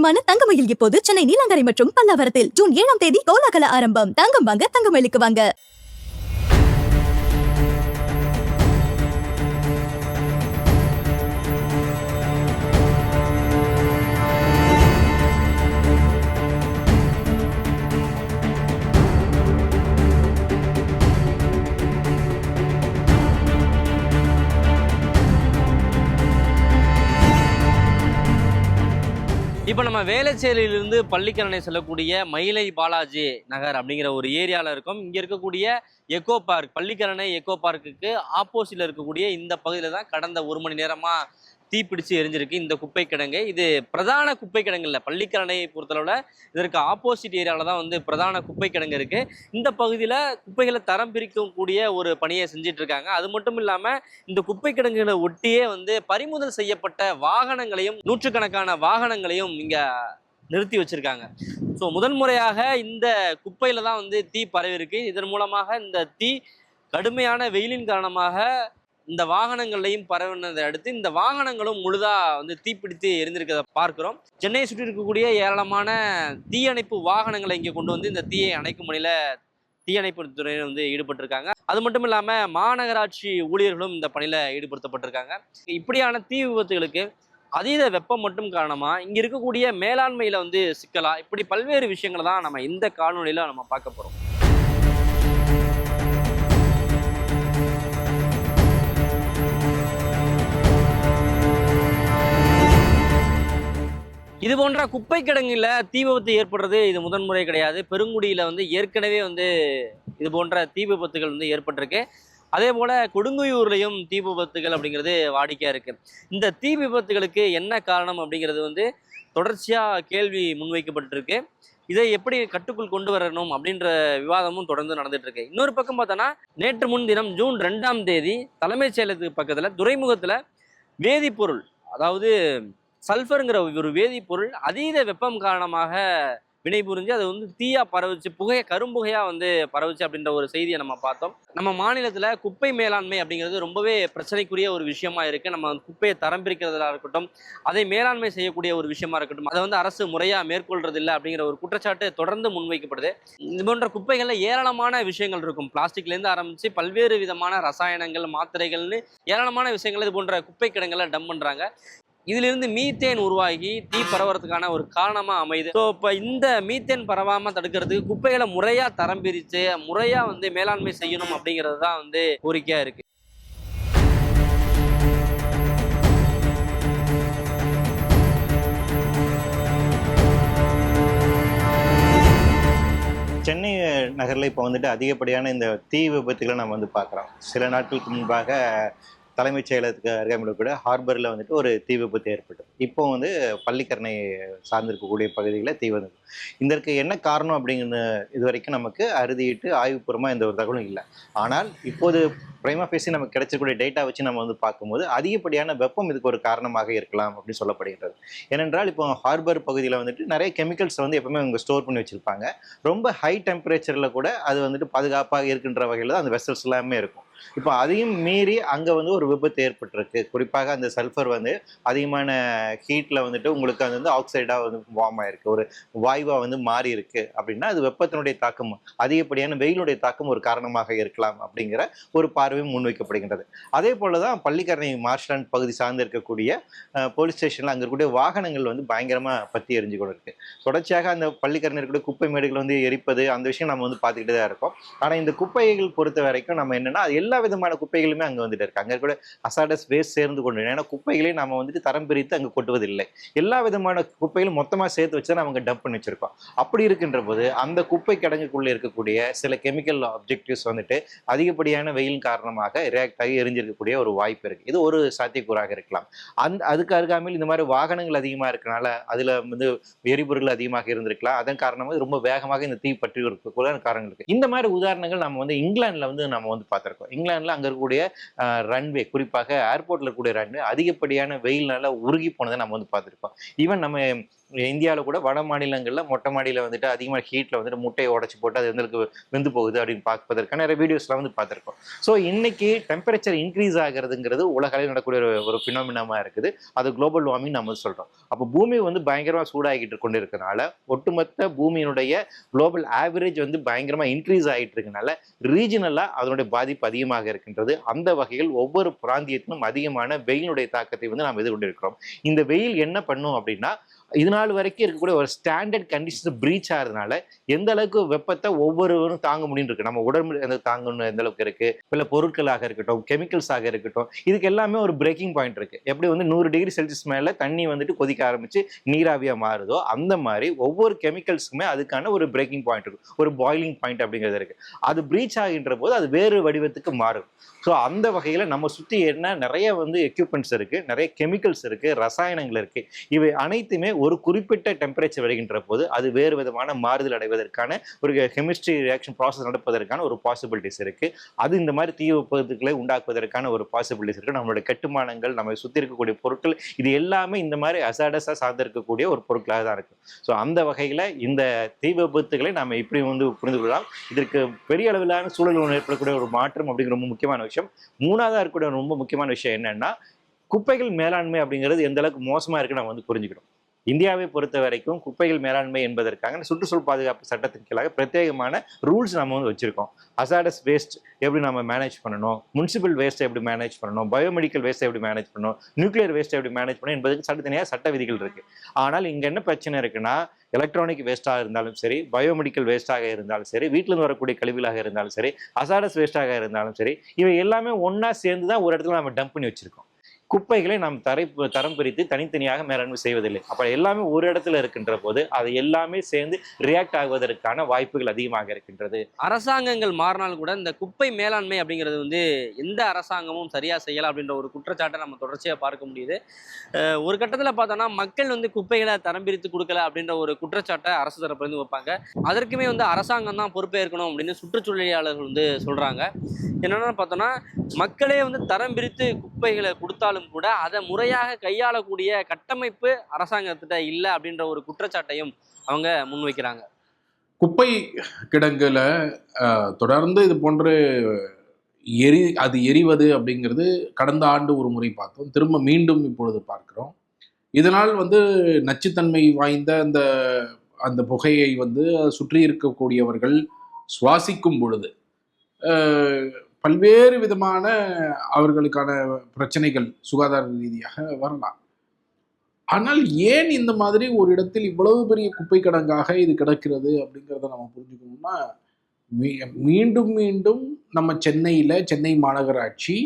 பாரம்பரியமான தங்கமயில் இப்போது சென்னை நீலாங்கரை மற்றும் பல்லாவரத்தில் ஜூன் 7ஆம் தேதி கோலாகல ஆரம்பம். தங்கம் வாங்க தங்கமயிலுக்கு வாங்க. இப்போ நம்ம வேளச்சேரியிலிருந்து பள்ளிக்கரணை செல்லக்கூடிய மயிலை பாலாஜி நகர் அப்படிங்கிற ஒரு ஏரியாவில் இருக்கோம். இங்கே இருக்கக்கூடிய எக்கோ பார்க், பள்ளிக்கரணை எக்கோ பார்க்குக்கு ஆப்போசிட்டில் இருக்கக்கூடிய இந்த பகுதியில் தான் கடந்த 1 மணி நேரமாக தீப்பிடிச்சு எரிஞ்சிருக்கு இந்த குப்பை கிடங்கு. இது பிரதான குப்பை கிடங்கு இல்லை, பள்ளிக்கரணையை பொறுத்தளவில் இதற்கு ஆப்போசிட் ஏரியாவில் தான் வந்து பிரதான குப்பை கிடங்கு இருக்குது. இந்த பகுதியில் குப்பைகளை தரம் பிரிக்கக்கூடிய ஒரு பணியை செஞ்சிட்டு இருக்காங்க. அது மட்டும் இல்லாமல் இந்த குப்பை கிடங்குகளை ஒட்டியே வந்து பறிமுதல் செய்யப்பட்ட வாகனங்களையும் நூற்றுக்கணக்கான வாகனங்களையும் இங்கே நிறுத்தி வச்சிருக்காங்க. ஸோ முதல் முறையாக இந்த குப்பையில் தான் வந்து தீ பரவிருக்கு. இதன் மூலமாக இந்த தீ கடுமையான வெயிலின் காரணமாக இந்த வாகனங்களையும் பரவினதை அடுத்து இந்த வாகனங்களும் முழுதா வந்து தீப்பிடித்து எரிந்திருக்கிறத பார்க்கிறோம். சென்னையை சுற்றி இருக்கக்கூடிய ஏராளமான தீயணைப்பு வாகனங்களை இங்கே கொண்டு வந்து இந்த தீயை அணைக்கும் பணியில தீயணைப்பு துறையினர் வந்து ஈடுபட்டிருக்காங்க. அது மட்டும் இல்லாமல் மாநகராட்சி ஊழியர்களும் இந்த பணியில ஈடுபடுத்தப்பட்டிருக்காங்க. இப்படியான தீ விபத்துகளுக்கு அதீத வெப்பம் மட்டும் காரணமா இங்க இருக்கக்கூடிய மேலாண்மையில வந்து சிக்கலா, இப்படி பல்வேறு விஷயங்களை தான் நம்ம இந்த காணொலியில நம்ம பார்க்க போறோம். இது போன்ற குப்பை கிடங்குல தீ விபத்து ஏற்படுறது இது முதன்முறை கிடையாது. பெருங்குடியில வந்து ஏற்கனவே வந்து இது போன்ற தீ விபத்துகள் வந்து ஏற்பட்டிருக்கு. அதே போல கொடுங்கையூர்லையும் தீ விபத்துகள் அப்படிங்கிறது வாடிக்கையா இருக்கு. இந்த தீ விபத்துகளுக்கு என்ன காரணம் அப்படிங்கிறது வந்து தொடர்ச்சியா கேள்வி முன்வைக்கப்பட்டிருக்கு. இதை எப்படி கட்டுக்குள் கொண்டு வரணும் அப்படின்ற விவாதமும் தொடர்ந்து நடந்துட்டு இருக்கு. இன்னொரு பக்கம் பார்த்தோன்னா, நேற்று முன்தினம் ஜூன் 2ஆம் தேதி தலைமைச் செயலகத்துக்கு பக்கத்துல துறைமுகத்துல வேதிப்பொருள், அதாவது சல்ஃபருங்கிற ஒரு வேதிப்பொருள் அதீத வெப்பம் காரணமாக வினைபுரிஞ்சு அது வந்து தீயா பரவுச்சு, கரும்புகையா வந்து பரவுச்சு அப்படின்ற ஒரு செய்தியை நம்ம பார்த்தோம். நம்ம மாநிலத்துல குப்பை மேலாண்மை அப்படிங்கிறது ரொம்பவே பிரச்சனைக்குரிய ஒரு விஷயமா இருக்கு. நம்ம குப்பையை தரம் பிரிக்கிறதா இருக்கட்டும், அதை மேலாண்மை செய்யக்கூடிய ஒரு விஷயமா இருக்கட்டும், அதை வந்து அரசு முறையா மேற்கொள்றது இல்லை அப்படிங்கிற ஒரு குற்றச்சாட்டு தொடர்ந்து முன்வைக்கப்படுது. இது போன்ற குப்பைகள்ல ஏராளமான விஷயங்கள் இருக்கும். பிளாஸ்டிக்ல இருந்து ஆரம்பிச்சு பல்வேறு விதமான ரசாயனங்கள், மாத்திரைகள்னு ஏராளமான விஷயங்கள் இது போன்ற குப்பை கிடங்குல டம்ப் பண்றாங்க. இதிலிருந்து மீத்தேன் உருவாகி தீ பரவறதுக்கான ஒரு காரணமா அமையுது. ஸோ இப்போ இந்த மீத்தேன் பரவாம தடுக்கிறதுக்கு குப்பைகளை முறையா தரம் பிரித்து முறையா வந்து மேலாண்மை செய்யணும் அப்படிங்கிறது தான் வந்து கோரிக்கையா இருக்கு. சென்னை நகரில் இப்போ வந்துட்டு அதிகப்படியான இந்த தீ விபத்துகளை நம்ம வந்து பார்க்குறோம். சில நாட்களுக்கு முன்பாக தலைமைச் செயலகத்துக்கு அருகாமையில் கூட ஹார்பரில் வந்துட்டு ஒரு தீ விபத்து ஏற்பட்டது. இப்போ வந்து பள்ளிக்கரணை சார்ந்திருக்கக்கூடிய பகுதிகளில் தீ வந்தது. இதற்கு என்ன காரணம் அப்படிங்கிறது இது வரைக்கும் நமக்கு அறுதியிட்டு ஆய்வுபூர்வமாக எந்த ஒரு தகவலும் இல்லை. ஆனால் இப்போது பிரைமா ஃபேஸி நமக்கு கிடைச்சக்கூடிய டேட்டா வச்சு நம்ம வந்து பார்க்கும்போது அதிகப்படியான வெப்பம் இதுக்கு ஒரு காரணமாக இருக்கலாம் அப்படின்னு சொல்லப்படுகிறது. ஏனென்றால் இப்போ ஹார்பர் பகுதியில் வந்துட்டு நிறைய கெமிக்கல்ஸ் வந்து எப்பவுமே அவங்க ஸ்டோர் பண்ணி வச்சுருப்பாங்க. ரொம்ப ஹை டெம்பரேச்சரில் கூட அது வந்துட்டு பாதுகாப்பாக இருக்கின்ற வகையில் தான் அந்த வெசல்ஸ் எல்லாமே இருக்கும். இப்போ அதையும் மீறி அங்கே வந்து ஒரு விபத்து ஏற்பட்டிருக்கு. குறிப்பாக அந்த சல்ஃபர் வந்து அதிகமான ஹீட்டில் வந்துட்டு உங்களுக்கு அது வந்து ஆக்சைடாக வந்து வார்ம் ஆயிருக்கு, ஒரு வாயுவாக வந்து மாறி இருக்கு அப்படின்னா அது வெப்பத்தினுடைய தாக்கம், அதிகப்படியான வெயிலுடைய தாக்கம் ஒரு காரணமாக இருக்கலாம் அப்படிங்கிற ஒரு பார்வையும் முன்வைக்கப்படுகின்றது. அதே போல தான் பள்ளிக்கரணை மார்ஷ்லாண்ட் பகுதி சார்ந்து இருக்கக்கூடிய போலீஸ் ஸ்டேஷனில் அங்கே இருக்கக்கூடிய வாகனங்கள் வந்து பயங்கரமாக பற்றி எரிஞ்சு கொண்டு இருக்கு. தொடர்ச்சியாக அந்த பள்ளிக்கரணை இருக்கக்கூடிய குப்பை மேடுகள் வந்து எரிப்பது, அந்த விஷயம் நம்ம வந்து பார்த்துக்கிட்டு தான் இருக்கோம். ஆனால் இந்த குப்பைகள் பொறுத்த வரைக்கும் நம்ம என்னன்னா எல்லா விதமான குப்பைகளுமே அங்கே வந்துட்டு இருக்கு. அங்கே கூட அசாடஸ் வேஸ்ட் சேர்ந்து கொண்டு, ஏன்னா குப்பைகளையும் நம்ம வந்துட்டு தரம் பிரித்து அங்கே கொட்டுவதில்லை. எல்லா விதமான குப்பைகளும் மொத்தமாக சேர்த்து வச்சு தான் நம்ம டம்ப் பண்ணி வச்சிருக்கோம். அப்படி இருக்கின்ற போது அந்த குப்பை கிடங்குக்குள்ளே இருக்கக்கூடிய சில கெமிக்கல் ஆப்ஜெக்டிவ்ஸ் வந்துட்டு அதிகப்படியான வெயில் காரணமாக ரியாக்ட் ஆகி எரிஞ்சிருக்கக்கூடிய ஒரு வாய்ப்பு இருக்கு. இது ஒரு சாத்தியக்கூறாக இருக்கலாம். அதுக்கு அருகாமையில் இந்த மாதிரி வாகனங்கள் அதிகமாக இருக்கனால அதில் வந்து எரிபொருள் அதிகமாக இருந்திருக்கலாம். அதன் காரணமாக ரொம்ப வேகமாக இந்த தீ பற்றி இருக்கக்கூடிய காரணங்கள் இருக்கு. இந்த மாதிரி உதாரணங்கள் நம்ம வந்து இங்கிலாந்துல வந்து நம்ம வந்து பார்த்திருக்கோம். இங்கிலாந்துல அங்க இருக்கக்கூடிய ரன்வே, குறிப்பாக ஏர்போர்ட்ல இருக்கக்கூடிய ரன்வே அதிகப்படியான வெயில்னால உருகி போனதை நம்ம வந்து பார்த்திருக்கோம். ஈவன் நம்ம இந்தியாவில் கூட வட மாநிலங்களில் மொட்டை மாடியில் வந்துட்டு அதிகமாக ஹீட்டில் வந்துட்டு முட்டையை உடச்சி போட்டு அது வந்து வெந்து போகுது அப்படின்னு பார்ப்பதற்கான நிறைய வீடியோஸ்லாம் வந்து பார்த்துருக்கோம். ஸோ இன்னைக்கு டெம்பரேச்சர் இன்க்ரீஸ் ஆகிறதுங்கிறது உலகளவில் நடக்கக்கூடிய ஒரு ஃபினாமினமாக இருக்குது. அது குளோபல் வார்மிங் நம்ம சொல்கிறோம். அப்போ பூமி வந்து பயங்கரமாக சூடாகிட்டு கொண்டு இருக்கிறனால ஒட்டுமொத்த பூமியினுடைய குளோபல் ஆவரேஜ் வந்து பயங்கரமாக இன்க்ரீஸ் ஆகிட்டு இருக்கனால ரீஜனலாக அதனுடைய பாதிப்பு அதிகமாக இருக்கின்றது. அந்த வகையில் ஒவ்வொரு பிராந்தியத்திலும் அதிகமான வெயிலுடைய தாக்கத்தை வந்து நாம் எதிர்கொண்டிருக்கிறோம். இந்த வெயில் என்ன பண்ணும் அப்படின்னா, இது நாள் வரைக்கும் இருக்கக்கூடிய ஒரு ஸ்டாண்டர்ட் கண்டிஷன் பிரீச் ஆகிறதுனால எந்த அளவுக்கு வெப்பத்தை ஒவ்வொருவரும் தாங்க முடியும் இருக்கு. நம்ம உடம்பு தாங்கணும் எந்த அளவுக்கு இருக்கு, இல்லை பொருட்களாக இருக்கட்டும், கெமிக்கல்ஸாக இருக்கட்டும், இதுக்கு எல்லாமே ஒரு பிரேக்கிங் பாயிண்ட் இருக்கு. எப்படி வந்து 100 டிகிரி செல்சியஸ் மேல தண்ணி வந்துட்டு கொதிக்க ஆரம்பிச்சு நீராவியா மாறுதோ, அந்த மாதிரி ஒவ்வொரு கெமிக்கல்ஸுக்குமே அதுக்கான ஒரு பிரேக்கிங் பாயிண்ட் இருக்கு, ஒரு பாயிலிங் பாயிண்ட் அப்படிங்கிறது இருக்கு. அது பிரீச் ஆகின்ற போது அது வேறு வடிவத்துக்கு மாறும். ஸோ அந்த வகையில் நம்ம சுற்றி என்ன நிறைய வந்து எக்யூப்மெண்ட்ஸ் இருக்கு, நிறைய கெமிக்கல்ஸ் இருக்கு, ரசாயனங்கள் இருக்கு. இவை அனைத்துமே ஒரு குறிப்பிட்ட டெம்பரேச்சர் வருகின்ற போது அது வேறு விதமான மாறுதல் அடைவதற்கான ஒரு கெமிஸ்ட்ரி ரியாக்ஷன் ப்ராசஸ் நடப்பதற்கான ஒரு பாசிபிலிட்டிஸ் இருக்கு. அது இந்த மாதிரி தீ விபத்துக்களை உண்டாக்குவதற்கான ஒரு பாசிபிலிட்டிஸ் இருக்கு. நம்மளுடைய கட்டுமானங்கள், நம்ம சுற்றி இருக்கக்கூடிய பொருட்கள், இது எல்லாமே இந்த மாதிரி அசாடஸாக சார்ந்திருக்கக்கூடிய ஒரு பொருட்களாக தான் இருக்கு. ஸோ அந்த வகையில் இந்த தீ விபத்துக்களை நாம் இப்படி வந்து புரிந்து கொள்ளலாம். இதற்கு பெரிய அளவிலான சூழல் ஏற்படக்கூடிய ஒரு மாற்றம் அப்படிங்கிற ரொம்ப முக்கியமான விஷயம். மூணாவதா இருக்கக்கூடிய ரொம்ப முக்கியமான விஷயம் என்னன்னா, குப்பைகள் மேலாண்மை அப்படிங்கிறது எந்த அளவுக்கு மோசமா இருக்கு நம்ம வந்து புரிஞ்சுக்கணும். இந்தியாவை பொறுத்த வரைக்கும் குப்பைகள் மேலாண்மை என்பதற்காக சுற்றுச்சூழல் பாதுகாப்பு சட்டத்தின் கீழாக பிரத்யேகமான ரூல்ஸ் நம்ம வந்து வச்சிருக்கோம். அசாடஸ் வேஸ்ட் எப்படி நம்ம மேனேஜ் பண்ணணும், முனிசிபல் வேஸ்ட் எப்படி மேனேஜ் பண்ணணும், பயோமெடிக்கல் வேஸ்ட் எப்படி மேனேஜ் பண்ணணும், நியூக்ளியர் வேஸ்ட் எப்படி மேனேஜ் பண்ணணும் என்பதற்கு தனியாக சட்ட விதிகள் இருக்கு. ஆனால் இங்க என்ன பிரச்சனை இருக்குன்னா, எலக்ட்ரானிக் வேஸ்டாக இருந்தாலும் சரி, பயோமெடிக்கல் வேஸ்டாக இருந்தாலும் சரி, வீட்டிலிருந்து வரக்கூடிய கழிவுகளாக இருந்தாலும் சரி, அசாடஸ் வேஸ்டாக இருந்தாலும் சரி, இவை எல்லாமே ஒன்னா சேர்ந்து தான் ஒரு இடத்துல நம்ம டம்ப் பண்ணி வச்சிருக்கோம். குப்பைகளை நாம் தரம் பிரித்து தனித்தனியாக மேலாண்மை செய்வதில்லை. அப்ப எல்லாமே ஒரு இடத்துல இருக்கின்ற போது அது எல்லாமே சேர்ந்து ரியாக்ட் ஆகுவதற்கான வாய்ப்புகள் அதிகமாக இருக்கின்றது. அரசாங்கங்கள் மாறினாலும் கூட இந்த குப்பை மேலாண்மை அப்படிங்கிறது வந்து எந்த அரசாங்கமும் சரியா செய்யலாம் அப்படின்ற ஒரு குற்றச்சாட்டை நம்ம தொடர்ச்சியா பார்க்க முடியுது. ஒரு கட்டத்தில் பார்த்தோம்னா மக்கள் வந்து குப்பைகளை தரம் பிரித்து கொடுக்கல அப்படின்ற ஒரு குற்றச்சாட்டை அரசு தரப்புலேருந்து வைப்பாங்க. அதற்குமே வந்து அரசாங்கம் தான் பொறுப்பேற்கணும் அப்படின்னு சுற்றுச்சூழலியாளர்கள் வந்து சொல்றாங்க. என்னென்னு பார்த்தோம்னா, மக்களே வந்து தரம் பிரித்து குப்பைகளை கொடுத்தாலும் கூட அதை முறையாக கையாளக்கூடிய கட்டமைப்பு அரசாங்கத்திட்ட இல்லை அப்படின்ற ஒரு குற்றச்சாட்டையும் அவங்க முன்வைக்கிறாங்க. குப்பை கிடங்குல தொடர்ந்து இது போன்று அது எரிவது அப்படிங்கிறது கடந்த ஆண்டு ஒரு முறை பார்த்தோம், திரும்ப மீண்டும் இப்பொழுது பார்க்கிறோம். இதனால் வந்து நச்சுத்தன்மை வாய்ந்த அந்த புகையை வந்து சுற்றி இருக்கக்கூடியவர்கள் சுவாசிக்கும் பொழுது பல்வேறு விதமான அவர்களுக்கான பிரச்சனைகள் சுகாதார ரீதியாக வரலாம். ஆனால் ஏன் இந்த மாதிரி ஒரு இடத்தில் இவ்வளவு பெரிய குப்பை கிடங்காக இது கிடக்கிறது அப்படிங்கிறத நம்ம புரிஞ்சுக்கணும்னா, மீண்டும் மீண்டும் நம்ம சென்னை மாநகராட்சி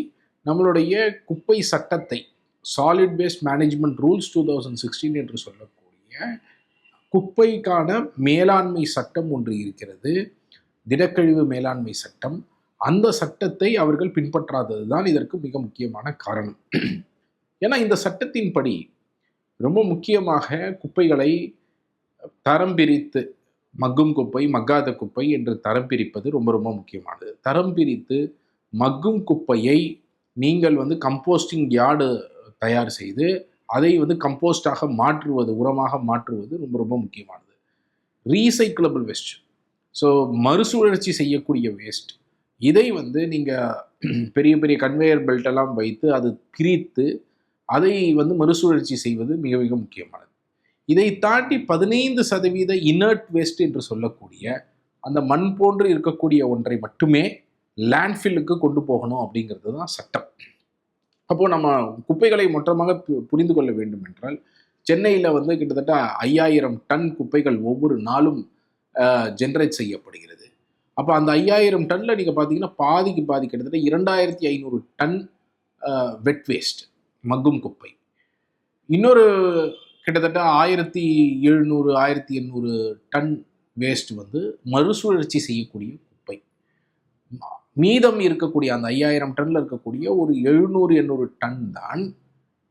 நம்மளுடைய குப்பை சட்டத்தை, சாலிட் வேஸ்ட் மேனேஜ்மெண்ட் ரூல்ஸ் 2016 என்று சொல்லக்கூடிய குப்பைக்கான மேலாண்மை சட்டம் ஒன்று இருக்கிறது, திடக்கழிவு மேலாண்மை சட்டம். அந்த சட்டத்தை அவர்கள் பின்பற்றாதது தான் இதற்கு மிக முக்கியமான காரணம். ஏன்னா இந்த சட்டத்தின்படி ரொம்ப முக்கியமாக குப்பைகளை தரம் பிரித்து, மக்கும் குப்பை, மக்காத குப்பை என்று தரம் பிரிப்பது ரொம்ப ரொம்ப முக்கியமானது. தரம் பிரித்து மக்கும் குப்பையை நீங்கள் வந்து கம்போஸ்டிங் யார்டு தயார் செய்து அதை வந்து கம்போஸ்டாக மாற்றுவது, உரமாக மாற்றுவது ரொம்ப ரொம்ப முக்கியமானது. ரீசைக்கிளபிள் வேஸ்ட், ஸோ மறுசுழற்சி செய்யக்கூடிய வேஸ்ட், இதை வந்து நீங்கள் பெரிய பெரிய கன்வேயர் பெல்ட்டெல்லாம் வைத்து அது பிரித்து அதை வந்து மறுசுழற்சி செய்வது மிக மிக முக்கியமானது. இதை தாண்டி 15% இனர்ட் வேஸ்ட் என்று சொல்லக்கூடிய அந்த மண் போன்று இருக்கக்கூடிய ஒன்றை மட்டுமே லேண்ட்ஃபில்லுக்கு கொண்டு போகணும் அப்படிங்கிறது தான் சட்டம். அப்போது நம்ம குப்பைகளை மொத்தமாக புரிந்து கொள்ள வேண்டும் என்றால், சென்னையில் வந்து கிட்டத்தட்ட 5000 டன் குப்பைகள் ஒவ்வொரு நாளும் ஜென்ரேட் செய்யப்படுகிறது. அப்போ அந்த 5000 டன்னில் நீங்கள் பார்த்தீங்கன்னா பாதிக்கு பாதி கிட்டத்தட்ட 2500 டன் வெட் வேஸ்ட், மக்கும் குப்பை. இன்னொரு கிட்டத்தட்ட 1700 1800 டன் வேஸ்ட் வந்து மறுசுழற்சி செய்யக்கூடிய குப்பை. மீதம் இருக்கக்கூடிய அந்த 5000 டன்னில் இருக்கக்கூடிய ஒரு 700-800 டன் தான்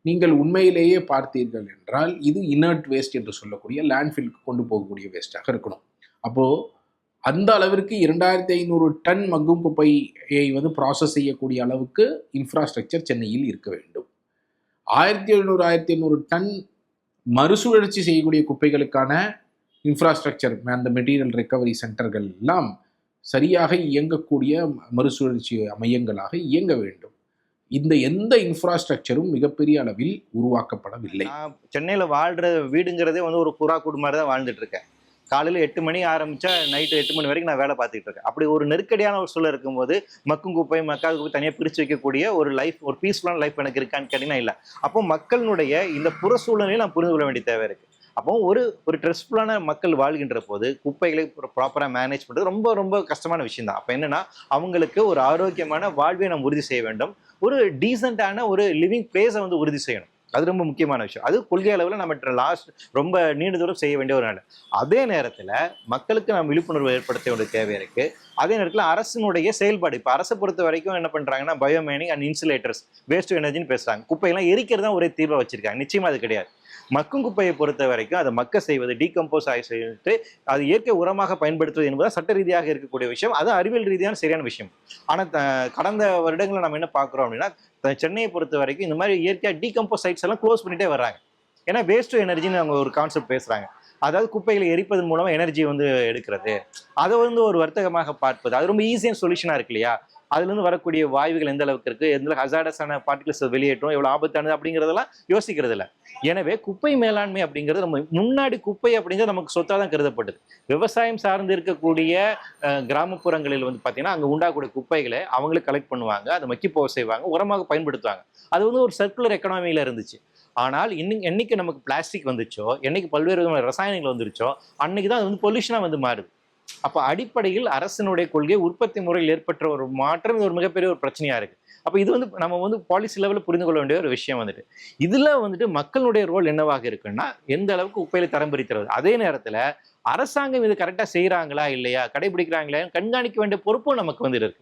நீங்கள் உண்மையிலேயே பார்த்தீர்கள் என்றால் இது இனர்ட் வேஸ்ட் என்று சொல்லக்கூடிய லேண்ட்ஃபில்க்கு கொண்டு போகக்கூடிய வேஸ்ட்டாக இருக்கணும். அப்போது அந்த அளவிற்கு 2500 டன் மக்கும் குப்பையை வந்து ப்ராசஸ் செய்யக்கூடிய அளவுக்கு இன்ஃப்ராஸ்ட்ரக்சர் சென்னையில் இருக்க வேண்டும். 1700-1800 டன் மறுசுழற்சி செய்யக்கூடிய குப்பைகளுக்கான இன்ஃப்ராஸ்ட்ரக்சர், அந்த மெட்டீரியல் ரெக்கவரி சென்டர்கள் எல்லாம் சரியாக இயங்கக்கூடிய மறுசுழற்சி மையங்களாக இயங்க வேண்டும். இந்த எந்த இன்ஃப்ராஸ்ட்ரக்சரும் மிகப்பெரிய அளவில் உருவாக்கப்படவில்லை. நான் சென்னையில வாழ்ற வீடுங்கிறதே வந்து ஒரு புறா கூடு மாதிரி தான் வாழ்ந்துட்டு இருக்கேன். காலையில் 8 மணி ஆரம்பிச்சா நைட்டு 8 மணி வரைக்கும் நான் வேலை பார்த்துட்டு இருக்கேன். அப்படி ஒரு நெருக்கடியான ஒரு சூழல் இருக்கும்போது மக்கும் குப்பை மக்காத குப்பை தனியாக பிரித்து வைக்கக்கூடிய ஒரு லைஃப், ஒரு பீஸ்ஃபுல்லான லைஃப் எனக்கு இருக்கான்னு கேட்டீங்கன்னா இல்லை. அப்போ மக்களுடைய இந்த புற சூழ்நிலையை நான் புரிந்து கொள்ள வேண்டிய தேவை இருக்கு. அப்போ ஒரு ஸ்ட்ரெஸ்ஃபுல்லான மக்கள் வாழ்கின்ற போது குப்பைகளை ப்ராப்பராக மேனேஜ் பண்ணுறது ரொம்ப ரொம்ப கஷ்டமான விஷயம் தான். அப்போ என்னன்னா அவங்களுக்கு ஒரு ஆரோக்கியமான வாழ்வை நம்ம உறுதி செய்ய வேண்டும். ஒரு டீசெண்டான ஒரு லிவிங் பிளேஸை வந்து உறுதி செய்யணும். அது ரொம்ப முக்கியமான விஷயம். அது கொள்கை அளவில் நம்ம ரொம்ப நீண்ட தூரம் செய்ய வேண்டிய ஒரு நாள். அதே நேரத்தில் மக்களுக்கு நம்ம விழிப்புணர்வு ஏற்படுத்த வேண்டிய தேவை இருக்கு. அதே நேரத்தில் அரசினுடைய செயல்பாடு, இப்போ அரசை பொறுத்த வரைக்கும் என்ன பண்றாங்கன்னா biomining and insulators, waste to எனர்ஜின்னு பேசுறாங்க. குப்பையெல்லாம் எரிக்கிறது தான் ஒரே தீர்வை வச்சிருக்காங்க. நிச்சயமா அது கிடையாது. மக்கும் குப்பையை பொறுத்த வரைக்கும் அதை மக்க செய்வது, டீகம்போஸ் ஆகி செய்து அது இயற்கை உரமாக பயன்படுத்துவது என்பது சட்ட ரீதியாக இருக்கக்கூடிய விஷயம். அது அறிவியல் ரீதியான சரியான விஷயம். ஆனால் கடந்த வருடங்களில் நம்ம என்ன பார்க்குறோம் அப்படின்னா சென்னையை பொறுத்த வரைக்கும் இந்த மாதிரி இயற்கையாக டீகம்போஸ் சைட்ஸ் எல்லாம் க்ளோஸ் பண்ணிட்டே வர்றாங்க. ஏன்னா வேஸ்ட் டு எனர்ஜின்னு அவங்க ஒரு கான்செப்ட் பேசுறாங்க. அதாவது குப்பைகளை எரிப்பதன் மூலமா எனர்ஜி வந்து எடுக்கிறது, அதை வந்து ஒரு வர்த்தகமாக பார்ப்பது. அது ரொம்ப ஈஸியான சொல்யூஷனா இருக்கு இல்லையா? அதுல இருந்து வரக்கூடிய வாயுகள் எந்த அளவுக்கு இருக்கு, எந்த ஹசார்டஸான பார்ட்டிகல்ஸ் வெளியேற்றும், எவ்வளவு ஆபத்தானது அப்படிங்கிறதெல்லாம் யோசிக்கிறது இல்லை. எனவே குப்பை மேலாண்மை அப்படிங்கிறது நம்ம முன்னாடி குப்பை அப்படிங்கிறது நமக்கு சொத்தாக தான் கருதப்படுது. விவசாயம் சார்ந்து இருக்கக்கூடிய கிராமப்புறங்களில் வந்து பார்த்தீங்கன்னா அங்கே உண்டாகக்கூடிய குப்பைகளை அவங்களே கலெக்ட் பண்ணுவாங்க, அதை மக்கி போக செய்வாங்க, உரமாக பயன்படுத்துவாங்க. அது வந்து ஒரு சர்க்குலர் எக்கனாமியில இருந்துச்சு. ஆனால் என்னைக்கு நமக்கு பிளாஸ்டிக் வந்துச்சோ, என்னைக்கு பல்வேறு விதமான ரசாயனங்கள் வந்துருச்சோ, அன்னைக்கு தான் அது வந்து பொல்யூஷனாக வந்து மாறுது. அப்போ அடிப்படையில் அரசினுடைய கொள்கை உற்பத்தி முறையில் ஏற்பட்ட ஒரு மாற்றம் ஒரு மிகப்பெரிய ஒரு பிரச்சனையா இருக்கு. அப்போ இது வந்து நம்ம வந்து பாலிசி லெவலில் புரிந்து கொள்ள வேண்டிய ஒரு விஷயம் வந்துட்டு. இதுல வந்துட்டு மக்களுடைய ரோல் என்னவாக இருக்குன்னா எந்த அளவுக்கு குப்பையில தரம் பிரிக்கிறது, அதே நேரத்தில் அரசாங்கம் இது கரெக்டாக செய்யறாங்களா இல்லையா, கடைபிடிக்கிறாங்களா கண்காணிக்க வேண்டிய பொறுப்பும் நமக்கு வந்து இருக்கு.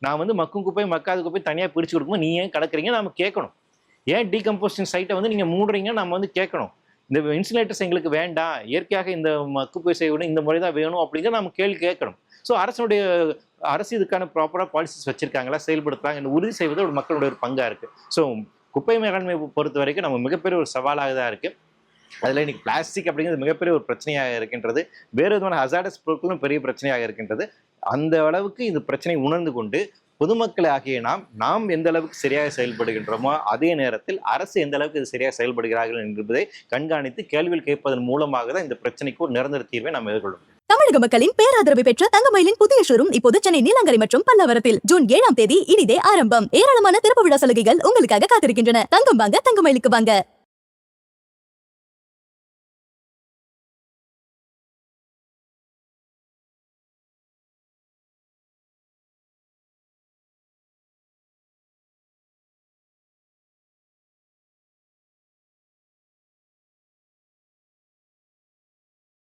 நான் வந்து மக்கும் குப்பை மக்காத குப்பை தனியாக பிரிச்சு கொடுக்கும்போது நீ ஏன் கலக்குறீங்க நம்ம கேட்கணும். ஏன் டீகம்போஸ்டிங் சைட்டை வந்து நீங்க மூடுறீங்க நம்ம வந்து கேட்கணும். இந்த இன்சுலேட்டர்ஸ் எங்களுக்கு வேண்டாம், இயற்கையாக இந்த குப்பை செய்யணும், இந்த முறை தான் வேணும் அப்படிங்கிற நம்ம கேள்வி கேட்கணும். ஸோ அரசு இதுக்கான ப்ராப்பராக பாலிசிஸ் வச்சிருக்காங்களா, செயல்படுத்துறாங்க உறுதி செய்வது ஒரு மக்களுடைய ஒரு பங்கா இருக்கு. ஸோ குப்பை மேலாண்மை பொறுத்த வரைக்கும் நம்ம மிகப்பெரிய ஒரு சவாலாக தான் இருக்கு. அதில் இன்னைக்கு பிளாஸ்டிக் அப்படிங்கிறது மிகப்பெரிய ஒரு பிரச்சனையாக இருக்கின்றது. வேறு விதமான ஹசார்டஸ் பொருட்களும் பெரிய பிரச்சனையாக இருக்கின்றது. அந்த அளவுக்கு இந்த பிரச்சனையை உணர்ந்து கொண்டு பொதுமக்களை ஆகிய நாம் எந்த அளவுக்கு சரியாக செயல்படுகின்றோமோ அதே நேரத்தில் அரசு எந்த அளவுக்கு இது சரியாக செயல்படுகிறார்கள் என்பதை கண்காணித்து கேள்விகள் கேட்பதன் மூலமாக தான் இந்த பிரச்சனைக்கு ஒரு நிரந்தர தீர்வை நாம் எதிர்கொள்ளும். தமிழக மக்களின் பேராதரவை பெற்ற தங்கமயிலின் புதிய ஷோரூம் இப்போது சென்னை நீலாங்கரை மற்றும் பல்லாவரத்தில் ஜூன் 7ஆம் தேதி இனிதே ஆரம்பம். ஏராளமான திறப்பு விழா சலுகைகள் உங்களுக்காக காத்திருக்கின்றன. தங்கம் வாங்க தங்கமயிலுக்கு வாங்க.